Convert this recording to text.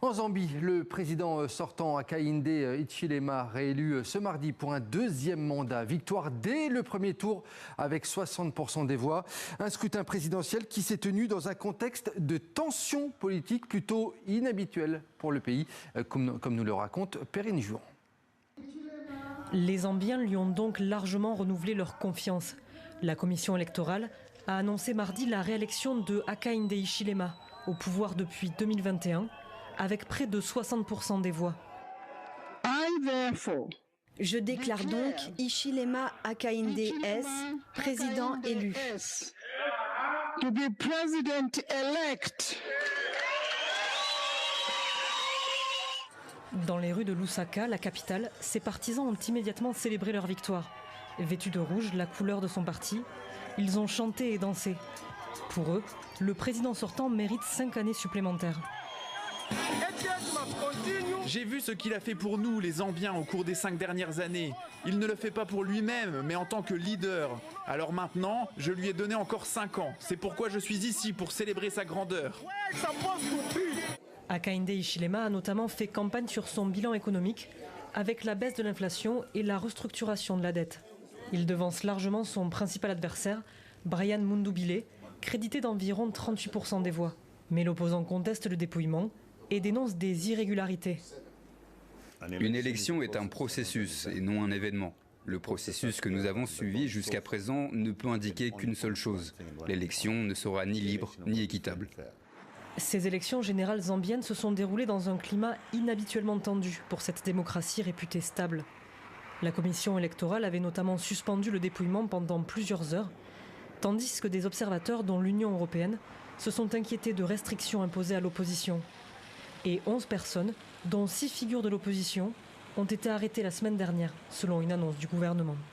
En Zambie, le président sortant Hakainde Hichilema réélu ce mardi pour un deuxième mandat. Victoire dès le premier tour avec 60% des voix. Un scrutin présidentiel qui s'est tenu dans un contexte de tension politique plutôt inhabituel pour le pays, comme nous le raconte Perrine Juan. Les Zambiens lui ont donc largement renouvelé leur confiance. La commission électorale a annoncé mardi la réélection de Hakainde Hichilema au pouvoir depuis 2021 avec près de 60% des voix. Je déclare donc Hichilema Hakainde S, président élu. Dans les rues de Lusaka, la capitale, ses partisans ont immédiatement célébré leur victoire. Vêtus de rouge, la couleur de son parti, ils ont chanté et dansé. Pour eux, le président sortant mérite 5 années supplémentaires. J'ai vu ce qu'il a fait pour nous, les Zambiens, au cours des 5 dernières années. Il ne le fait pas pour lui-même, mais en tant que leader. Alors maintenant, je lui ai donné encore 5 ans. C'est pourquoi je suis ici, pour célébrer sa grandeur. Hakainde Hichilema a notamment fait campagne sur son bilan économique, avec la baisse de l'inflation et la restructuration de la dette. Il devance largement son principal adversaire, Brian Mundubile, crédité d'environ 38% des voix. Mais l'opposant conteste le dépouillement et dénonce des irrégularités. Une élection est un processus et non un événement. Le processus que nous avons suivi jusqu'à présent ne peut indiquer qu'une seule chose. L'élection ne sera ni libre ni équitable. Ces élections générales zambiennes se sont déroulées dans un climat inhabituellement tendu pour cette démocratie réputée stable. La commission électorale avait notamment suspendu le dépouillement pendant plusieurs heures, tandis que des observateurs, dont l'Union européenne, se sont inquiétés de restrictions imposées à l'opposition. Et 11 personnes, dont 6 figures de l'opposition, ont été arrêtées la semaine dernière, selon une annonce du gouvernement.